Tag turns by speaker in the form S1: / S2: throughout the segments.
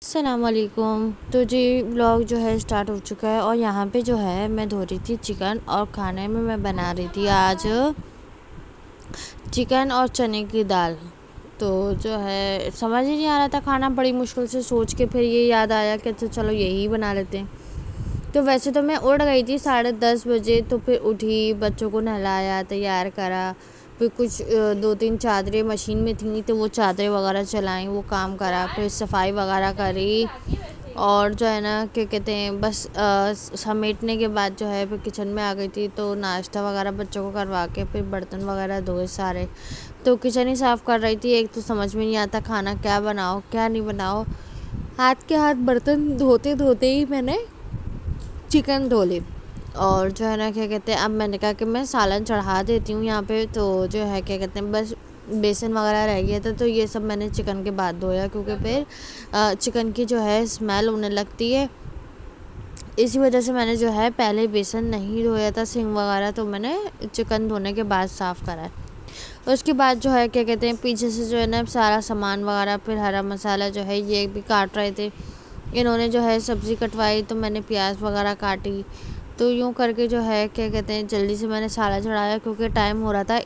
S1: अस्सलामुअलैकुम। तो जी व्लॉग जो है स्टार्ट हो चुका है और यहाँ पे जो है मैं धो रही थी चिकन और खाने में मैं बना रही थी आज चिकन और चने की दाल। तो जो है समझ ही नहीं आ रहा था खाना, बड़ी मुश्किल से सोच के फिर ये याद आया कि अच्छा चलो यही बना लेते हैं। तो वैसे तो मैं उठ गई थी 10:30 बजे, तो फिर उठी, बच्चों को नहलाया, तैयार करा, फिर कुछ 2-3 चादरें मशीन में थी तो वो चादरें वगैरह चलाई, वो काम करा, फिर सफाई वगैरह करी और जो है ना क्या कहते हैं बस समेटने के बाद जो है फिर किचन में आ गई थी। तो नाश्ता वगैरह बच्चों को करवा के फिर बर्तन वगैरह धोए सारे। तो किचन ही साफ़ कर रही थी। एक तो समझ में नहीं आता खाना क्या बनाओ क्या नहीं बनाओ, हाथ के हाथ बर्तन धोते धोते ही मैंने चिकन धो ली। और जो है ना क्या कहते हैं अब मैंने कहा कि मैं सालन चढ़ा देती हूँ यहाँ पे। तो जो है क्या कहते हैं बस बेसन वगैरह रह गया था, तो ये सब मैंने चिकन के बाद धोया, क्योंकि फिर चिकन की जो है स्मेल होने लगती है। इसी वजह से मैंने जो है पहले बेसन नहीं धोया था, सिंग वगैरह, तो मैंने चिकन धोने के बाद साफ़ करा है। उसके बाद जो है क्या कहते हैं पीछे से जो है ना सारा सामान वगैरह, फिर हरा मसाला जो है ये भी काट रहे थे। इन्होंने जो है सब्ज़ी कटवाई तो मैंने प्याज वगैरह काटी। तो यूँ करके जो है क्या कहते हैं जल्दी से मैंने साला चढ़ाया, क्योंकि टाइम हो रहा था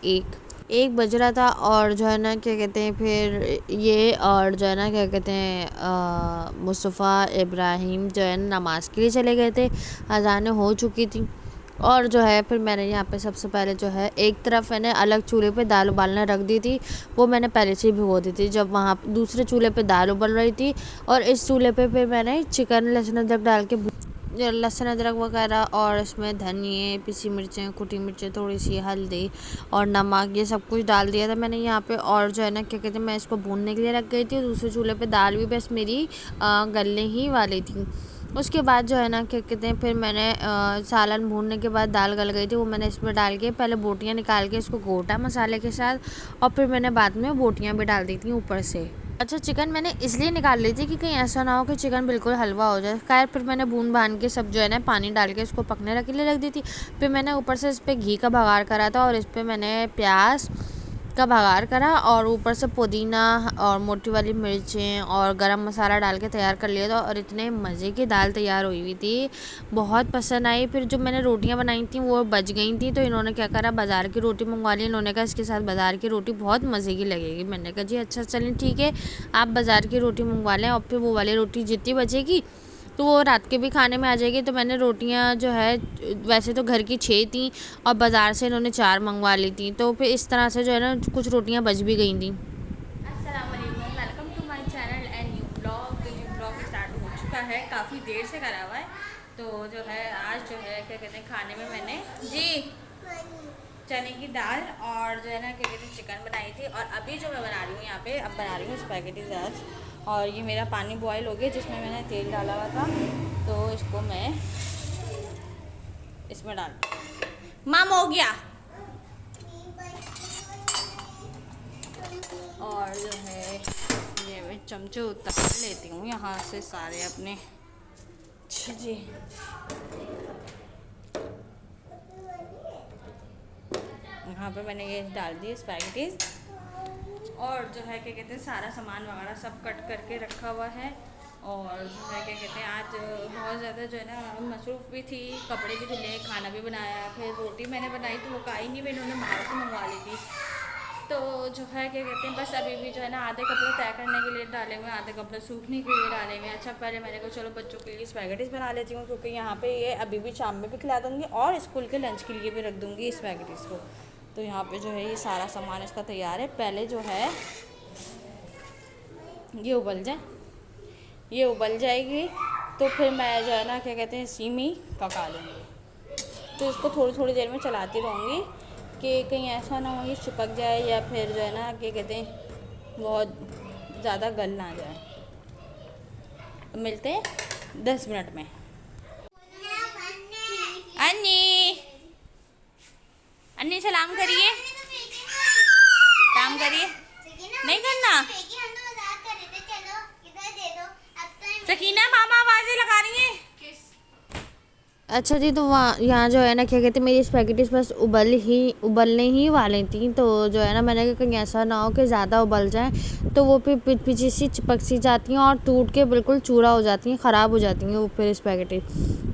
S1: 1 बज रहा था। और जो है ना क्या कहते हैं फिर ये और जो है ना क्या कहते हैं मुस्तफ़ा इब्राहिम जो है नमाज़ के लिए चले गए थे, अज़ानें हो चुकी थी। और जो है फिर मैंने यहाँ पे सबसे पहले जो है एक तरफ मैंने अलग चूल्हे पे दाल उबालने रख दी थी, वो मैंने पहले से ही भिगो दी थी। जब वहाँ दूसरे चूल्हे पे दाल उबल रही थी और इस चूल्हे पे फिर मैंने चिकन लहसुन अदरक डाल के लहसुन अदरक वगैरह और इसमें धनिए, पिसी मिर्चें, कुटी मिर्चें, थोड़ी सी हल्दी और नमक, ये सब कुछ डाल दिया था मैंने यहाँ पे। और जो है ना क्या कहते हैं मैं इसको भूनने के लिए रख गई थी। दूसरे चूल्हे पे दाल भी बस मेरी गलने ही वाली थी। उसके बाद जो है ना क्या कहते हैं फिर मैंने सालन भूनने के बाद दाल गल गई थी, वो मैंने इसमें डाल के पहले बोटियाँ निकाल के इसको घोटा मसाले के साथ, और फिर मैंने बाद में बोटियाँ भी डाल दी थी ऊपर से। अच्छा, चिकन मैंने इसलिए निकाल ली थी कि कहीं ऐसा ना हो कि चिकन बिल्कुल हलवा हो जाए। खैर फिर मैंने भून भान के सब जो है ना पानी डाल के इसको पकने के लिए रख दी थी। फिर मैंने ऊपर से इस पर घी का बघार करा था और इस पर मैंने प्याज का बघार करा और ऊपर से पुदीना और मोटी वाली मिर्चें और गरम मसाला डाल के तैयार कर लिया था। और इतने मज़े की दाल तैयार हुई थी, बहुत पसंद आई। फिर जो मैंने रोटियां बनाई थी वो बच गई थी, तो इन्होंने क्या करा बाज़ार की रोटी मंगवा ली। इन्होंने कहा इसके साथ बाज़ार की रोटी बहुत मज़े की लगेगी। मैंने कहा जी अच्छा चलें ठीक है, आप बाज़ार की रोटी मंगवा लें और फिर वो वाली रोटी जितनी बचेगी तो वो रात के भी खाने में आ जाएगी। तो मैंने रोटियां जो है वैसे तो घर की 6 थी और बाज़ार से इन्होंने 4 मंगवा ली थी, तो फिर इस तरह से जो है ना कुछ रोटियां बच भी गई थी।
S2: अस्सलामुअलैकुम, welcome to my channel and new blog. तो न्यू ब्लॉग स्टार्ट हो चुका है, काफ़ी देर से करा हुआ है। तो जो है आज जो है क्या कहते हैं खाने में मैंने जी चने की दाल और जो है ना क्या कहते हैं चिकन बनाई थी। और अभी जो मैं बना रही हूँ यहाँ पे, अब बना रही हूँ स्पैगेटीज आज। और ये मेरा पानी बॉयल हो गया जिसमें मैंने तेल डाला हुआ था, तो इसको मैं इसमें डाल माम हो गया। और जो है ये मैं चमचे उतार लेती हूँ यहाँ से सारे अपने। जी यहाँ पे मैंने ये डाल दिए स्पैगेटीज और जो है क्या कहते हैं सारा सामान वगैरह सब कट करके रखा हुआ है। और जो है क्या कहते हैं आज बहुत ज़्यादा जो है ना मसरूफ़ भी थी, कपड़े भी धुले, खाना भी बनाया, फिर रोटी मैंने बनाई तो वो खाई नहीं, मैं इन्होंने बाहर से मंगवा ली थी। तो जो है क्या कहते हैं बस अभी भी जो है ना आधे कपड़े तय करने के लिए डाले हुए, आधे कपड़े सूखने के लिए डाले हुए। अच्छा पहले मैंने कहा चलो बच्चों के लिए स्पैगेटीज बना लेती हूँ, क्योंकि यहाँ पे ये अभी भी शाम में भी खिला दूँगी और स्कूल के लंच के लिए भी रख दूँगी स्पैगेटीज़ को। तो यहाँ पे जो है ये सारा सामान इसका तैयार है। पहले जो है ये उबल जाएगी तो फिर मैं जो है ना क्या कहते हैं सीमी पका लूँगी। तो इसको थोड़ी थोड़ी देर में चलाती रहूँगी कि कहीं ऐसा ना हो ये चिपक जाए या फिर जो है ना क्या कहते हैं बहुत ज़्यादा गल ना जाए। तो मिलते हैं 10 मिनट में। अन्नी अन्नी सलाम करिए, काम करिए, नहीं करना। सकीना मामा आवाज़ें लगा रही हैं।
S1: अच्छा जी, तो वहाँ यहाँ जो है ना क्या कहते हैं मेरी स्पैगेटीज बस उबलने ही वाली थी। तो जो है ना मैंने कहा कहीं ऐसा ना हो कि ज़्यादा उबल जाए, तो वो फिर पीछे सी चिपक सी जाती हैं और टूट के बिल्कुल चूरा हो जाती हैं, ख़राब हो जाती हैं वो फिर स्पैगेटी।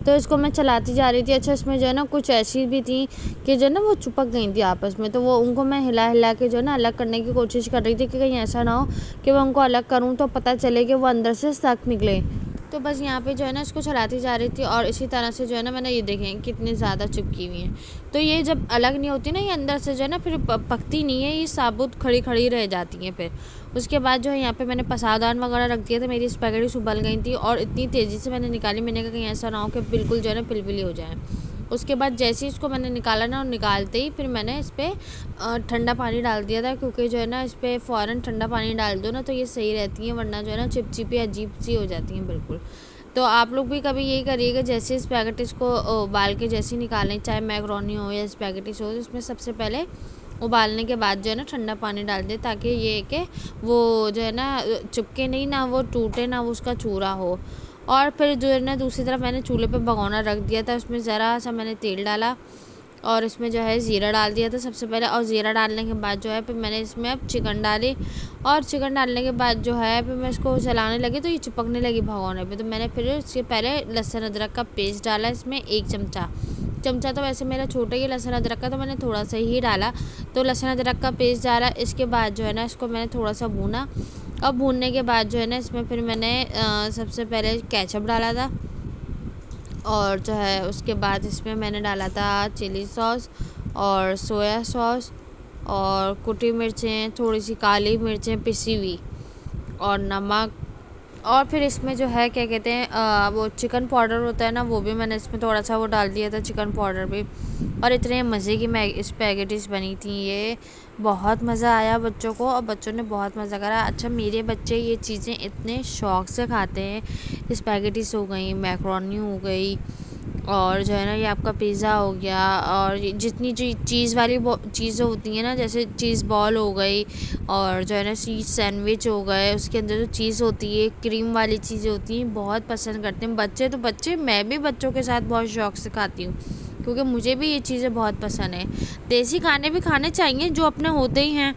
S1: तो इसको मैं चलाती जा रही थी। अच्छा, इसमें जो है ना कुछ ऐसी भी थी कि जो है ना वो चिपक गई थी आपस में, तो वो उनको मैं हिला के जो है ना अलग करने की कोशिश कर रही थी कि कहीं ऐसा ना हो कि मैं उनको अलग करूँ तो पता चले कि वो अंदर से सख्त निकले। तो बस यहाँ पे जो है ना इसको चलाती जा रही थी और इसी तरह से जो है ना मैंने ये देखें कितनी ज़्यादा चिपकी हुई हैं। तो ये जब अलग नहीं होती ना ये अंदर से जो है ना फिर पकती नहीं है, ये साबुत खड़ी खड़ी रह जाती हैं। फिर उसके बाद जो है यहाँ पे मैंने पसादान वगैरह रख दिया था, मेरी स्पैगेटी उबल गई थी और इतनी तेज़ी से मैंने निकाली, मैंने कहा कहीं ऐसा ना हो कि बिल्कुल जो है ना पिलपिली हो जाए। उसके बाद जैसे ही इसको मैंने निकाला ना और निकालते ही फिर मैंने इस पर ठंडा पानी डाल दिया था, क्योंकि जो है ना इस पर फ़ौरन ठंडा पानी डाल दो ना तो ये सही रहती हैं, वरना जो है ना चिपचिपी अजीब सी हो जाती हैं बिल्कुल। तो आप लोग भी कभी यही करिएगा, जैसे स्पैगेटीज़ को उबाल के जैसे निकालें, चाहे मैक्रोनी हो या स्पैगेटीज़ हो, इसमें सबसे पहले उबालने के बाद जो है ना ठंडा पानी डाल दें, ताकि ये कि वो जो है ना चिपके नहीं, ना वो टूटे, ना वो उसका चूरा हो। और फिर जो है ना दूसरी तरफ मैंने चूल्हे पे भगोना रख दिया था, उसमें ज़रा सा मैंने तेल डाला और इसमें जो है ज़ीरा डाल दिया था सबसे पहले। और ज़ीरा डालने के बाद जो है फिर मैंने इसमें अब चिकन डाली और चिकन डालने के बाद जो है फिर मैं इसको चलाने लगी तो ये चिपकने लगी भगोने पे। तो मैंने फिर इसके पहले लहसुन अदरक का पेस्ट डाला इसमें 1 चमचा। तो वैसे मेरा छोटा ही लहसुन अदरक का, तो मैंने थोड़ा सा ही डाला। तो लहसुन अदरक का पेस्ट डाला, इसके बाद जो है ना इसको मैंने थोड़ा सा भूना और भूनने के बाद जो है ना इसमें फिर मैंने सबसे पहले केचप डाला था और जो है उसके बाद इसमें मैंने डाला था चिली सॉस और सोया सॉस और कुटी मिर्चें, थोड़ी सी काली मिर्चें पिसी हुई और नमक। और फिर इसमें जो है क्या कहते हैं वो चिकन पाउडर होता है ना, वो भी मैंने इसमें थोड़ा सा वो डाल दिया था, चिकन पाउडर भी। और इतने मज़े की स्पैगेटीज़ बनी थी, ये बहुत मज़ा आया बच्चों को और बच्चों ने बहुत मज़ा करा। अच्छा, मेरे बच्चे ये चीज़ें इतने शौक़ से खाते हैं, स्पैगेटीज़ हो गई, मैक्रोनी हो गई और जो है ना ये आपका पिज़्ज़ा हो गया और जितनी चीज़ वाली चीज़ें होती हैं ना, जैसे चीज़ बॉल हो गई और जो है ना चीज़ सैंडविच हो गए, उसके अंदर जो चीज़ होती है क्रीम वाली चीज़ें होती हैं, बहुत पसंद करते हैं बच्चे। तो बच्चे, मैं भी बच्चों के साथ बहुत शौक़ से खाती हूँ, क्योंकि मुझे भी ये चीज़ें बहुत पसंद है। देसी खाने भी खाने चाहिए जो अपने होते ही हैं,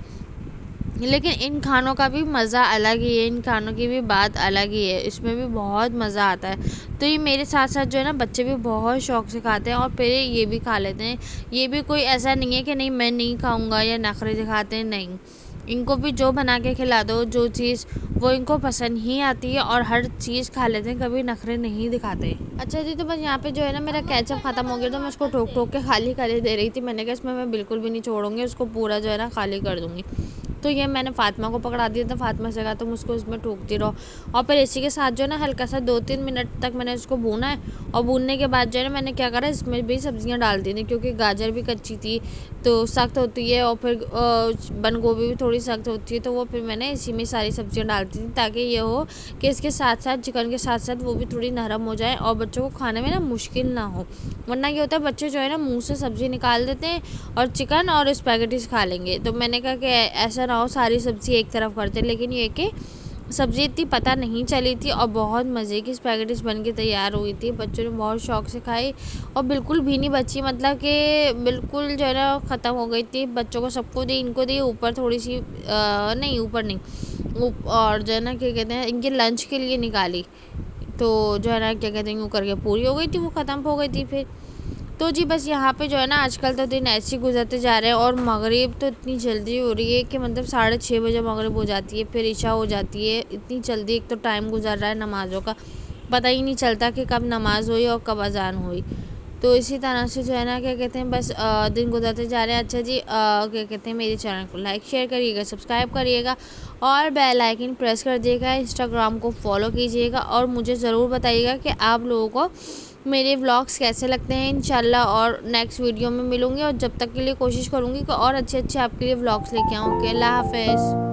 S1: लेकिन इन खानों का भी मज़ा अलग ही है, इन खानों की भी बात अलग ही है, इसमें भी बहुत मज़ा आता है। तो ये मेरे साथ साथ जो है ना बच्चे भी बहुत शौक़ से खाते हैं और फिर ये भी खा लेते हैं। ये भी कोई ऐसा नहीं है कि नहीं मैं नहीं खाऊंगा या नखरे दिखाते हैं, नहीं, इनको भी जो बना के खिला दो, जो चीज़ वो इनको पसंद ही आती है और हर चीज़ खा लेते हैं, कभी नखरे नहीं दिखाते। अच्छा जी, तो बस यहाँ पे जो है ना मेरा केचप ख़त्म हो गया, तो मैं उसको ठोक के खाली कर दे रही थी। मैंने कहा इसमें मैं बिल्कुल भी नहीं छोड़ूंगी, उसको पूरा जो है ना खाली कर दूँगी। तो ये मैंने फ़ातिमा को पकड़ा दिया था, फ़ातिमा से कहा तुम उसको इसमें ठोकती रहो। और फिर इसी के साथ जो है ना हल्का सा 2-3 मिनट तक मैंने उसको भूना है और भूनने के बाद जो है ना मैंने क्या करा, इसमें भी सब्जियां डाल दी थी, क्योंकि गाजर भी कच्ची थी तो सख्त होती है और फिर बंद गोभी भी थोड़ी सख्त होती है, तो वो फिर मैंने इसी में सारी सब्जियाँ डाल दी थी, ताकि ये हो कि इसके साथ साथ चिकन के साथ साथ वो भी थोड़ी नरम हो जाए और बच्चों को खाने में ना मुश्किल ना हो। वरना ये होता है बच्चे जो है ना मुँह से सब्ज़ी निकाल देते हैं और चिकन और स्पैगेटीज़ खा लेंगे। तो मैंने कहा कि ऐसा ना हो सारी सब्ज़ी एक तरफ करते, लेकिन ये कि सब्ज़ी इतनी पता नहीं चली थी और बहुत मज़े की स्पैगेटीज़ बन के तैयार हुई थी। बच्चों ने बहुत शौक़ से खाई और बिल्कुल भी नहीं बची, मतलब कि बिल्कुल जो है ना ख़त्म हो गई थी। बच्चों को सबको दी, इनको दी, ऊपर थोड़ी सी नहीं, ऊपर नहीं, और जो है ना क्या कहते हैं इनके लंच के लिए निकाली, तो जो है ना क्या कहते हैं यूँ करके पूरी हो गई थी, वो ख़त्म हो गई थी फिर। तो जी बस यहाँ पे जो है ना आजकल तो दिन ऐसे ही गुजरते जा रहे हैं और मगरिब तो इतनी जल्दी हो रही है कि मतलब 6:30 बजे मगरिब हो जाती है, फिर इशा हो जाती है, इतनी जल्दी एक तो टाइम गुजर रहा है नमाज़ों का, पता ही नहीं चलता कि कब नमाज़ हुई और कब अजान हुई। तो इसी तरह से जो है ना क्या कहते हैं बस दिन गुजरते जा रहे हैं। अच्छा जी, क्या कहते हैं मेरे चैनल को लाइक शेयर करिएगा, सब्सक्राइब करिएगा और बेल आइकन प्रेस कर दिएगा, इंस्टाग्राम को फॉलो कीजिएगा और मुझे ज़रूर बताइएगा कि आप लोगों को मेरे व्लॉग्स कैसे लगते हैं। इंशाल्लाह और नेक्स्ट वीडियो में मिलूँगी और जब तक के लिए कोशिश करूँगी कि और अच्छे अच्छे आपके लिए व्लॉग्स लेके आऊँ। ओके, अल्लाह हाफ़िज़।